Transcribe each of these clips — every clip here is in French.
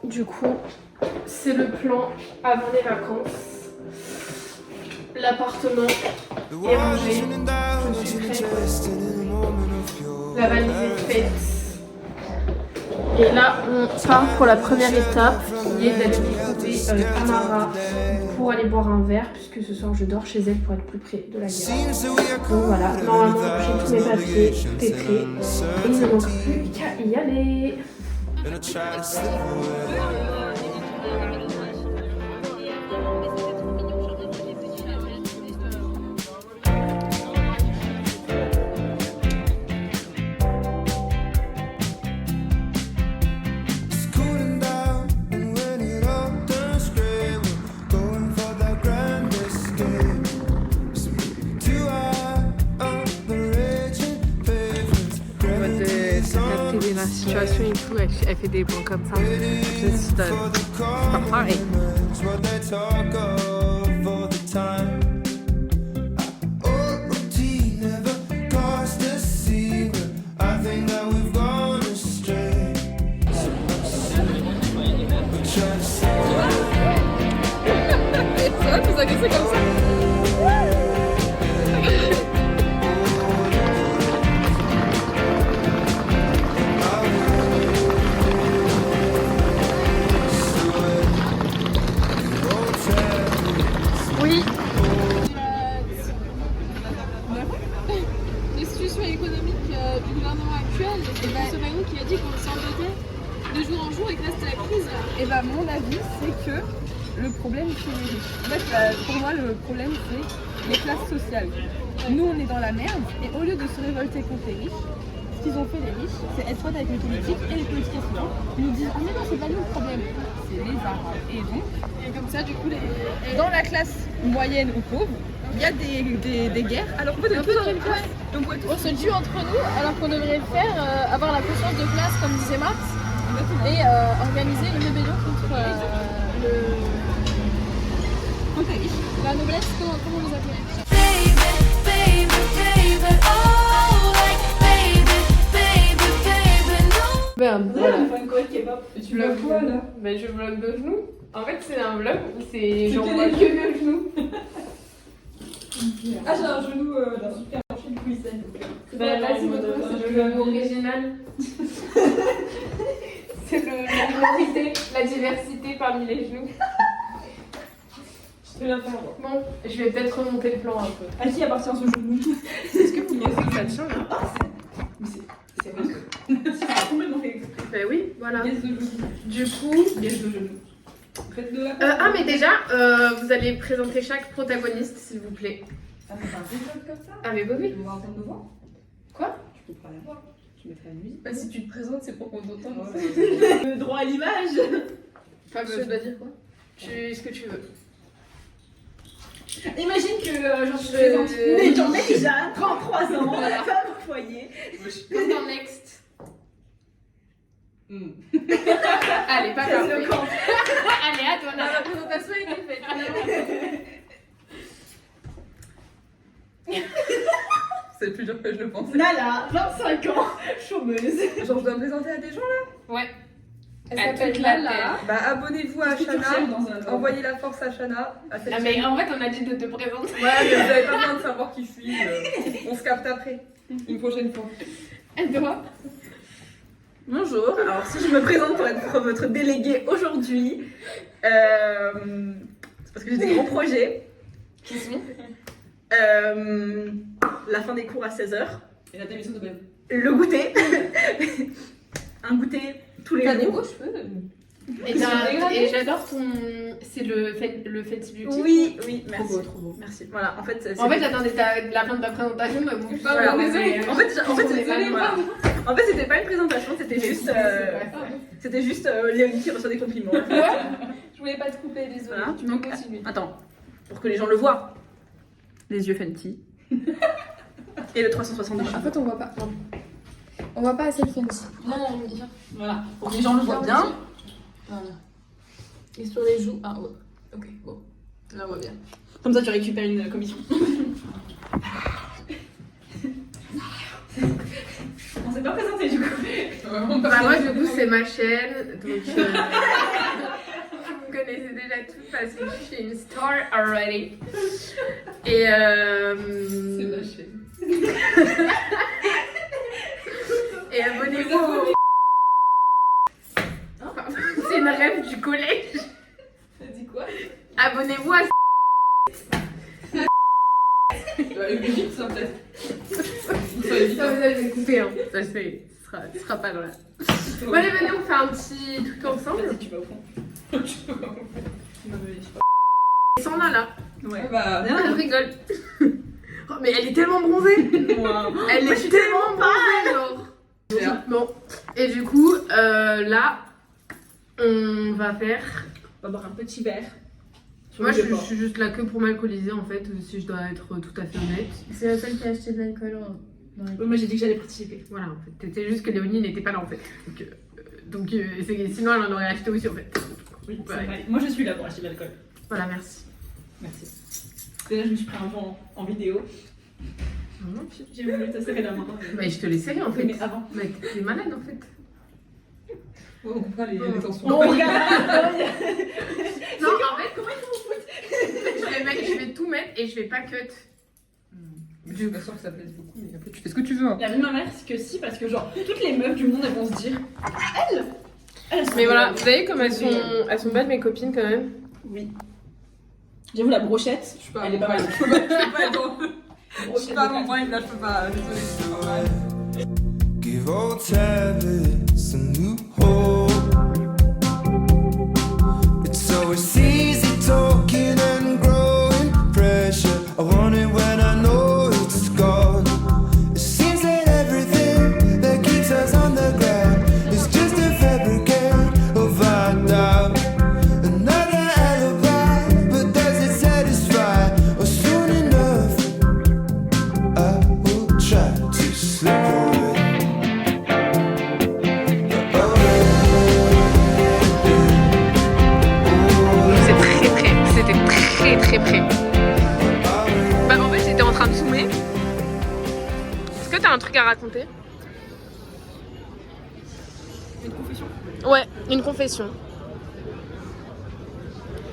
Du coup, c'est le plan avant les vacances. L'appartement est rangé. Je suis prête. La valise est faite. Et là, on part pour la première étape qui est d'aller retrouver Tamara pour aller boire un verre, puisque ce soir je dors chez elle pour être plus près de la gare. Donc voilà, normalement j'ai tous mes papiers, tout est prêt. Et il ne manque plus qu'à y aller. La situation et tout, elle fait des bons comme ça. Juste, c'est pas pareil. C'est vrai, vous agressez comme ça. Et bah mon avis c'est que le problème c'est les riches. En fait pour moi le problème c'est les classes sociales. Nous on est dans la merde et au lieu de se révolter contre les riches, ce qu'ils ont fait les riches c'est être potes avec les politiques et les politiques ils nous disent ah mais non c'est pas nous le problème, c'est les arabes. Et donc comme ça du coup dans la classe moyenne ou pauvre il y a des guerres alors qu'on peut être un peu dans une classe. Donc on se tue entre nous alors qu'on devrait le faire, avoir la conscience de classe comme disait Marx. Et organiser une rébellion contre la noblesse, comment vous appelez? Merde, voilà. Tu bloques quoi là? Ben je bloque de genoux. En fait c'est un vlog où c'est genre moi que le genou. Ah j'ai un genou d'un super marché du cuisine. Ben là c'est le mot original. C'est la minorité, la diversité parmi les genoux. Je vais la faire moi. Bon, je vais peut-être remonter le plan un peu. À qui appartient ce genou? Est-ce que vous pensez que ça te change? C'est vrai. C'est complètement fait exprès. Ben oui, voilà. Liesse de genou. Du coup... Liesse de genou. Faites de la ah mais déjà, vous allez présenter chaque protagoniste s'il vous plaît. Ah mais t'as un vlog comme ça? Ah mais oui. On va entendre nos voix? Quoi? Je peux pas la voir. Je mettrai une musique. Bah si tu te présentes c'est pour qu'on t'entende. Le droit à l'image. Fabio, je dois dire quoi? Ce que tu veux. Imagine que genre je présente Jeanne, 33 ans, femme au foyer. Comme dans Next. Allez, pas parfait. Allez, à toi, la présentation est faite. C'est plus dur que je le pensais. Nala, 25 ans, chômeuse. Genre, je dois me présenter à des gens là? Ouais. Elle À s'appelle toute la Nala. terre. Bah, abonnez-vous à Shana. Envoyez la force à Shana. À cette Ah mais chaîne. en fait on a dit de te présenter. Ouais, mais vous avez pas besoin de savoir qui je suis. On se capte après. Une prochaine fois. Elle doit. Bonjour, alors si je me présente pour être votre déléguée aujourd'hui, c'est parce que j'ai des gros projets. Qui sont? La fin des cours à 16h. Et la démission de Ben. Le goûter. Un goûter tous les jours. Et j'adore ton. C'est le Fenty Beauty. Oui, merci. Trop beau. Merci. Voilà, en fait, c'est. En fait, j'attendais la fin de ta présentation, mais bon, Voilà, désolée. En fait, Désolée, voilà. En fait, c'était pas une présentation, c'était juste Léonie qui reçoit des compliments. Je voulais pas te couper, désolée. Voilà. Tu peux continuer. Attends, pour que les gens le voient. Les yeux Fenty. Et le 370. En fait, on voit pas. Non. On voit pas assez le Fenty. Non, viens. Voilà, pour que les gens le voient bien. Voilà. Et sur les joues. Ah, ouais. Ok, bon. Là, on voit bien. Comme ça, tu récupères une commission. On s'est pas présenté du coup. Bah moi du coup c'est ma chaîne, donc vous me connaissez déjà toutes parce que je suis une star already. Et C'est ma chaîne. et abonnez-vous au... C'est une rêve du collège. T'as dit quoi? Abonnez-vous à... Vite, ça peut-être. Ça vous avez coupé hein, ça c'est... Ce sera pas là. Bon allez venez on fait un petit truc ensemble. Vas-y, tu vas au fond. Tu vas au fond. Ils sont là. Ouais, bah, Elle rigole. Oh, mais elle est tellement bronzée. moi. Elle est tellement bronzée genre. Bon et du coup là on va faire... On va boire un petit verre. Moi je suis juste là que pour m'alcooliser en fait, si je dois être tout à fait honnête. C'est la seule qui a acheté de l'alcool. Moi j'ai dit que j'allais participer. Voilà en fait, c'était juste que Léonie n'était pas là en fait. Donc sinon elle en aurait acheté aussi en fait. Oui, Ouais. vrai. Moi je suis là pour acheter de l'alcool. Voilà merci. Merci. Déjà je me suis pris un vent en vidéo. J'ai voulu te serrer la main. Mais je te l'ai serré en fait. Mais avant. Mais t'es malade en fait. Oh, on comprend les tensions. Oh, regarde. Non en fait comment ils font je vais tout mettre et je vais pas cut. Je suis pas sûre que ça plaise beaucoup, mais après tu fais ce que tu veux. Hein. La vie de ma mère, c'est que si, parce que genre, toutes les meufs du monde, elles vont se dire elles sont Mais voilà, bonnes. vous savez comme elles sont belles mes copines quand même. Oui. J'avoue, la brochette, Je suis pas elle est pas mal. Je peux pas être dans... Je suis pas à mon point, là je peux pas. Désolée, je suis pas mal. Give old habits a new hope. It's always easy talking and growing pressure. I want it when I know it's gone. It seems that everything that keeps us on the ground is just a fabricate of our doubt. Another alibi, but does it satisfy? Or soon enough, I will try to slip away. C'était très près. Bah en fait j'étais en train de zoomer. Est-ce que t'as un truc à raconter? Une confession. Ouais, une confession.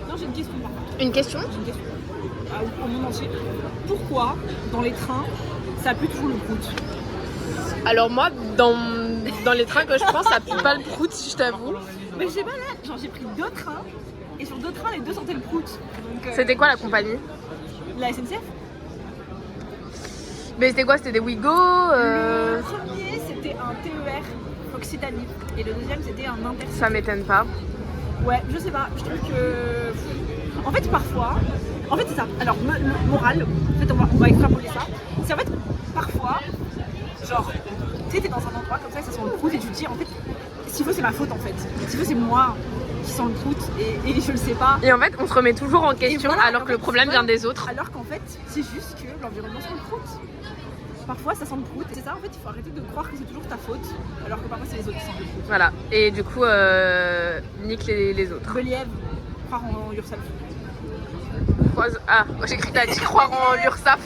Non, j'ai une question par contre. Une question? J'ai une question. Au monde entier. Pourquoi, dans les trains, ça pue toujours le prout? Alors moi dans les trains que je prends ça pue pas le prout si je t'avoue. Mais je sais pas là, genre j'ai pris 2 trains, et sur 2 trains, les 2 sentaient le prout. Donc, C'était quoi la compagnie? la SNCF. Mais c'était quoi? C'était des Ouigo Le premier, c'était un TER Occitanie, et le deuxième, c'était un Intercity. Ça m'étonne pas. Ouais, je sais pas, je trouve que... En fait, parfois... En fait, c'est ça. Alors, le moral, en fait, on va extrapoler ça. C'est en fait, parfois, genre, tu sais, t'es dans un endroit comme ça, ça sent le prout, et tu te dis, en fait, s'il faut, c'est ma faute, en fait. S'il faut, c'est moi qui sens le prout, et je le sais pas. Et en fait on se remet toujours en question voilà, alors que le problème vient des autres. Alors qu'en fait, c'est juste que l'environnement sent le prout. Parfois, ça sent le prout. C'est ça, en fait, il faut arrêter de croire que c'est toujours ta faute, alors que parfois, c'est les autres qui sentent le prout. Voilà, et du coup nique les autres. Beliève, croire en Ursaf. Ah, j'ai cru que t'as dit croire en l'URSSAF.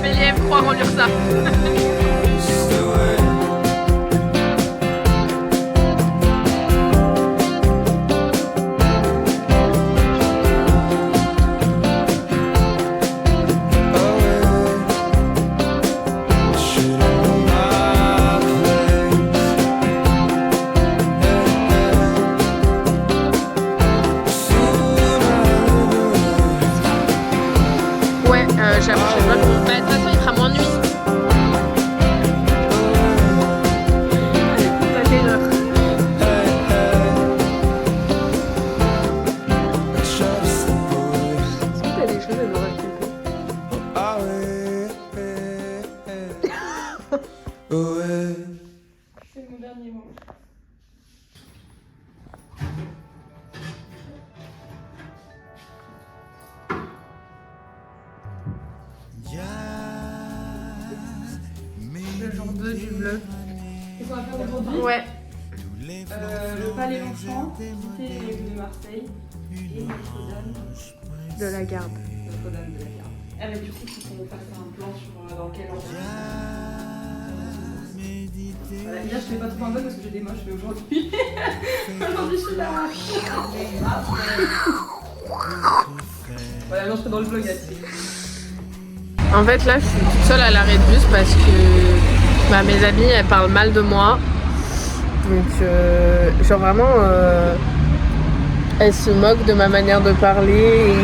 Béliève, croire en l'URSSAF. J'avoue, je sais pas comment. Bah, de toute façon, il fera moins de nuit. Ça fait une heure. Est-ce que t'as des choses à nous raconter? C'est mon dernier mot. Le jour 2 du vlog. Qu'est-ce qu'on va faire aujourd'hui? Ouais. Le Palais Longchamp, quitter les rues de Marseille et Notre-Dame De la garde. de la Garde. Ah mais du coup, il faut qu'on fasse un plan sur dans quel ordre. Voilà, hier je fais pas trop un mode parce que j'ai des moches, mais aujourd'hui... aujourd'hui je suis là. Voilà, non, je serai dans le vlog là-dessus. En fait, là, je suis toute seule à l'arrêt de bus parce que bah, mes amies, elles parlent mal de moi. Donc, genre vraiment, elles se moquent de ma manière de parler.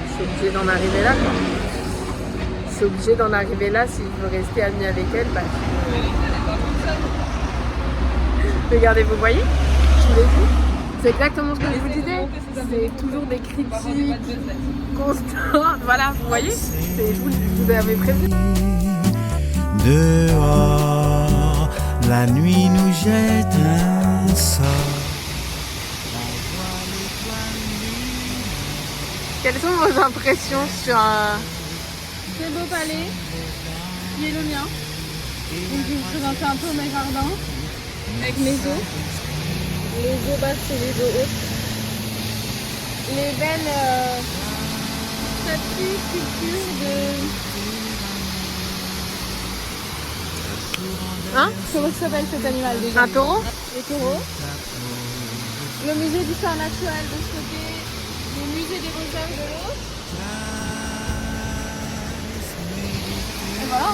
Je suis obligée d'en arriver là, quoi. Je suis obligée d'en arriver là si je veux rester amie avec elle. Parce que... Regardez, vous voyez? Je vous l'ai dit. C'est exactement ce que je vous disais. C'est toujours des critiques constantes. Voilà, vous voyez? Je vous avais prévenu. Dehors, la nuit nous jette un sort. Quelles sont vos impressions sur Très beau palais, qui est le mien. Donc je vais vous présenter un peu mes jardins avec mes eaux. Les eaux basses et les eaux hautes. Les belles statues, sculptures de... Hein? Comment ça s'appelle cet animal déjà? Un taureau? Les taureaux. Le musée d'histoire naturelle de ce côté. Le musée des beaux-arts de l'autre. Et voilà.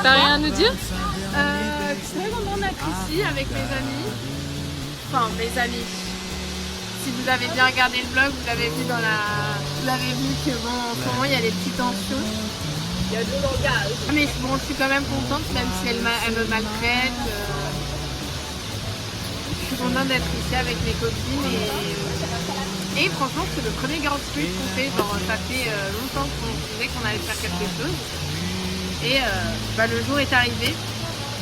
T'as rien à nous dire? Je suis très contente d'être ici avec mes amis. Enfin, mes amis. Si vous avez bien regardé le vlog, vous avez vu vous avez vu que bon, en ce moment il y a des petites tensions. Il y a du langage. Mais bon, je suis quand même contente, même si elle me maltraite. Je suis contente d'être ici avec mes copines et franchement c'est le premier grand truc qu'on fait. Genre ça fait longtemps qu'on disait qu'on allait faire quelque chose. Et bah, le jour est arrivé.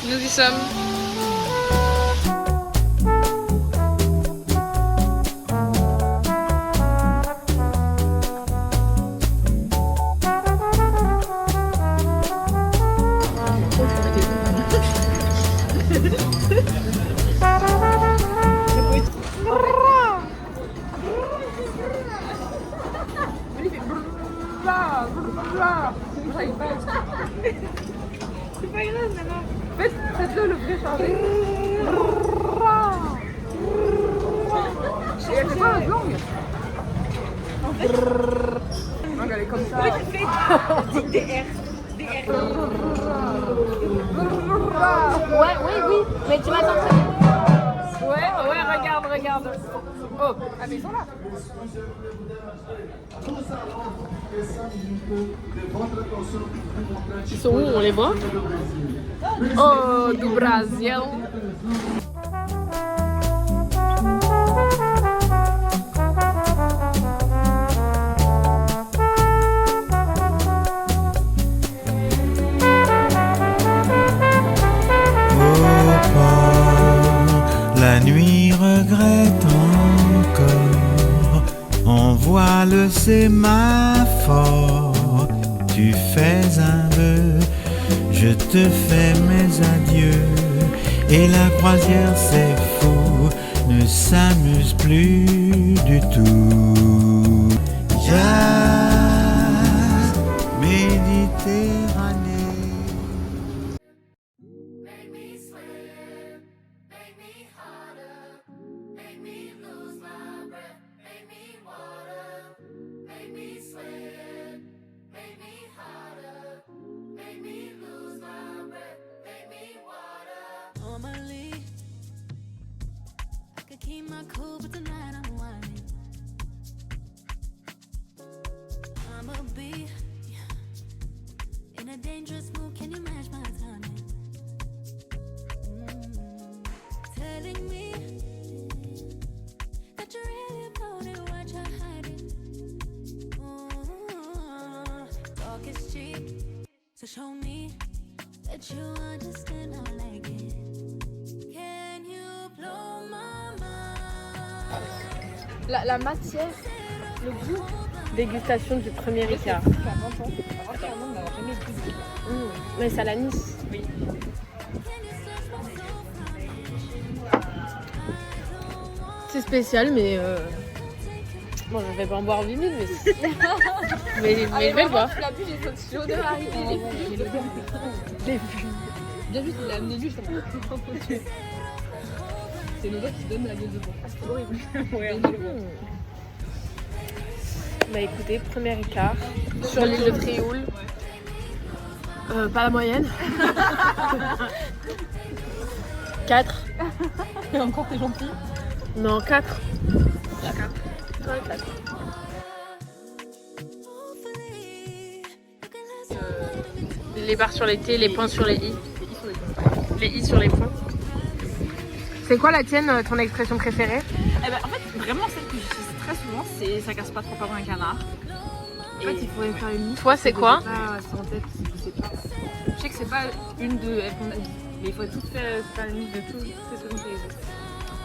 Nous y sommes. C'est pas grave, maman. Faites-le le vrai chargé. Et elle fait pas la langue. Donc elle est comme ça. Oui, mais tu m'attends très bien. Ouais, regarde. Oh, ah mais ils sont là. Ils sont où? On les voit? Oh, du Brasil! La nuit regrette encore. On voit le sémaphore. Tu fais un vœu, je te fais mes adieux. Et la croisière, c'est fou, ne s'amuse plus du tout. Jazz, Méditerranée. Keep my cool, but tonight I'm whining. I'ma be in a dangerous mood. Can you match my timing? Telling me that you really about it, what you're hiding. Talk is cheap, so show me that you understand. I like it. Can you blow my La matière Le goût, Dégustation du premier écart. ça fait 20 ans. Avant, clairement, on n'a jamais goûté. Mais ça l'anis. Oui. C'est spécial, mais bon, je vais pas en boire 8000, mais mais je vais le boire. Tu l'as bu, j'ai senti l'odeur arriver. Bien juste, il a amené lui, je t'en c'est l'odeur qui donne la gueule de bois. C'est horrible. Bah écoutez, premier écart sur l'île de Frioul. Pas la moyenne. 4. Et encore, t'es gentil. Non, 4. Ouais, 4. Les barres sur les T, les points sur les I. Les I sur les points. C'est quoi la tienne, ton expression préférée? Eh ben, en fait, vraiment celle que j'utilise très souvent, c'est ça casse pas trop par un canard. En fait, il faudrait faire une liste. Toi, c'est quoi? C'est en tête, je sais pas. Je sais que c'est pas une de elles qu'on a dit. Mais il faut tout faire une liste de toutes ces secondes et les autres.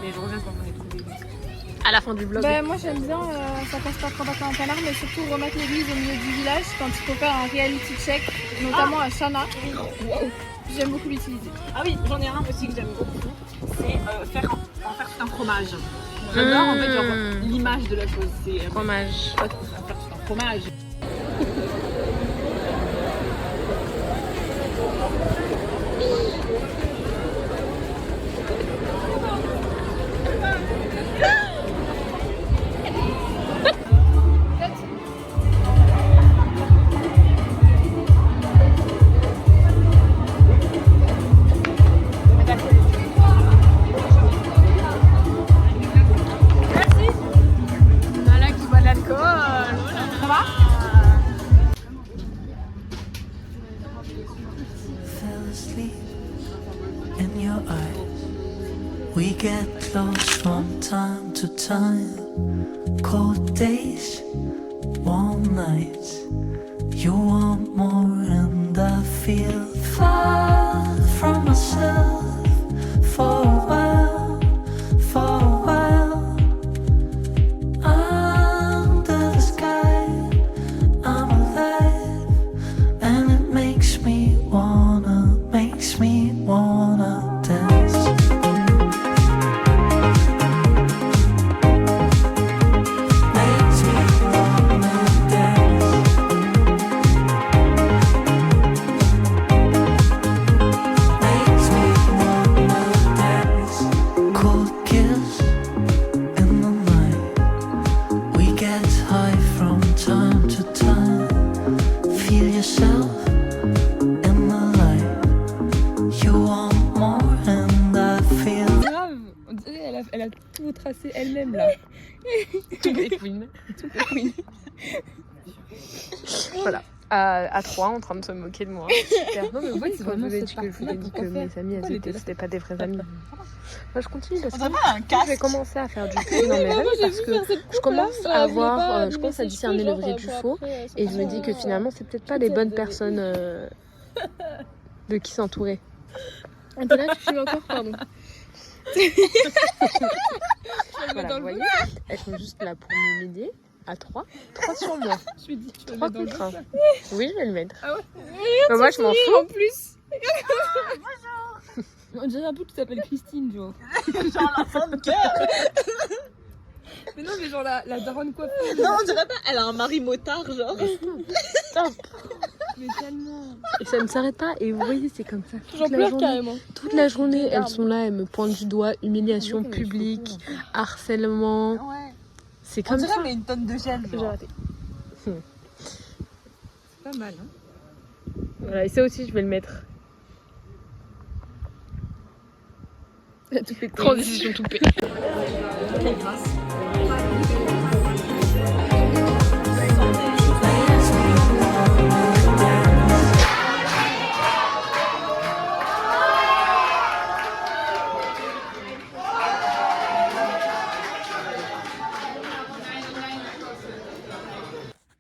Mais je reviens quand on est trouvé. À la fin du vlog. Bah, moi j'aime bien, ça passe pas trop par un canard, mais surtout remettre l'église au milieu du village quand il faut faire un reality check, notamment à Chana. J'aime beaucoup l'utiliser. Ah oui, j'en ai un aussi que j'aime beaucoup. C'est en faire tout un fromage. J'adore en fait genre, l'image de la chose. C'est Fromage. faire tout un fromage. Voilà qui boit de l'alcool. Ça va? Fell asleep in your eyes. We get close from time to time. Cold days, warm nights. You want more, and I feel far from myself for a while, for a while. Under the sky, I'm alive, and it makes me wanna dance. Makes me wanna dance. Makes me wanna dance. Cold kiss in the night. We get high from time to time. Feel yourself in the light. You want more, and I feel. Grave, on dirait elle a tout tracé elle-même là. Tout est queen. Voilà. À 3 en train de se moquer de moi. Super. Non mais En fait, c'est quand je vraiment vous ai cette dit que je vous ai dit que partie-là, mes amis pourquoi c'était pas des vrais amis. Moi je continue parce que On dirait pas un je vais casque. commencer à faire du tri dans mes amis parce que je commence à avoir, je commence à discerner le vrai du faux et je me dis que finalement c'est peut-être pas les bonnes personnes de qui s'entourer. Antonia, tu fumes encore, pardon. Voilà, vous voyez, elles sont juste là pour m'humilier à 3 sur moi. Je lui dis, tu 3 contre 1. Oui, je vais le mettre. Ah ouais. Mais moi je m'en fous. En plus. On dirait un peu que tu t'appelles Christine, genre. Genre la femme de cœur. Mais non, mais genre la daronne coiffeuse. Non, on dirait pas. Elle a un mari motard, genre. Stop. Mais tellement. Et ça ne s'arrête pas et vous voyez c'est comme ça. J'en Toute la pleure journée. carrément. Toute la journée, elles sont là, elles me pointent du doigt, humiliation publique, harcèlement. Ouais. C'est On comme dirait ça. mais une tonne de gel. J'ai raté. C'est pas mal, hein. Voilà, et ça aussi, je vais le mettre. Tout pété. Transition tout pété.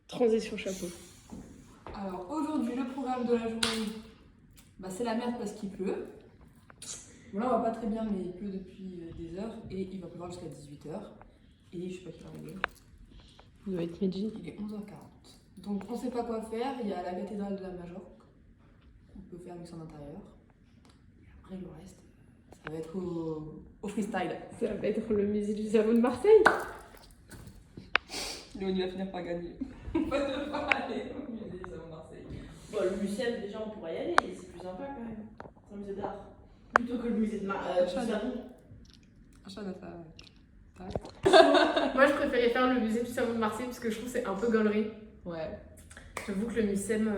Transition chapeau. Alors aujourd'hui, le programme de la journée, bah, c'est la merde parce qu'il pleut. Bon là on va pas très bien mais il pleut depuis des heures et il va pleuvoir jusqu'à 18h. Et je sais pas qui va arriver. Il doit être midi. Il est 11h40. Donc on sait pas quoi faire. Il y a la cathédrale de la Majorque. On peut faire mission d'intérieur. Après le reste, ça va être au freestyle. Ça va être le musée du savon de Marseille. Léonie va finir par gagner. On va devoir aller au musée du savon de Marseille. Bon, le musée, déjà, on pourrait y aller, c'est plus sympa quand même. C'est un musée d'art. Plutôt que le musée de Marseille. Moi, je préférais faire le musée du savon de Marseille parce que je trouve que c'est un peu gaulerie. Ouais. J'avoue que le MUSEM.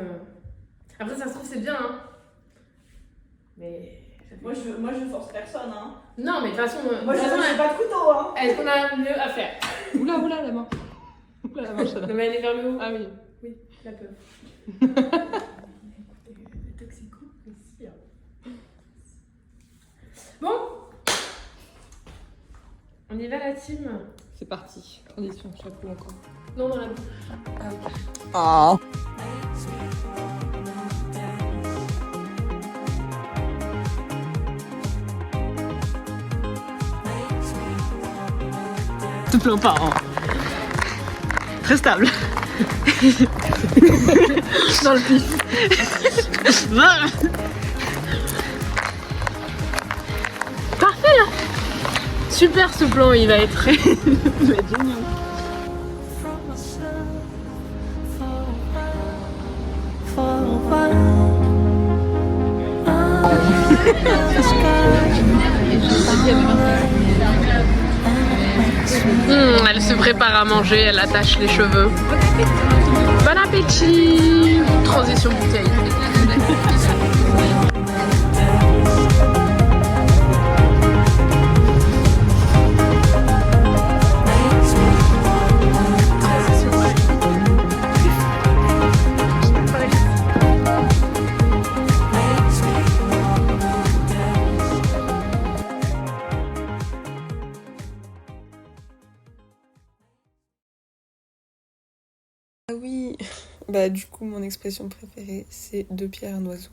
Après, ça se trouve, c'est bien, hein. Mais. Moi, je force personne, hein. Non, mais de toute façon. Moi, je n'ai pas de couteau, hein. Est-ce qu'on a mieux à faire? Oula, la main. Oula, la main, Chana. Non, mais aller vers le haut. Ah oui. Oui, la peur. Les toxicos aussi. Bon. On y va, la team? C'est parti. Transition, chapeau encore. Non, dans la bouche. Ah. Te plains pas, hein. Très stable. Dans le pif. Parfait là. Super ce plan, il va être, il va être génial. Elle se prépare à manger, elle attache les cheveux. Bon appétit! Transition bouteille. Ah oui, bah du coup mon expression préférée c'est deux pierres un oiseau.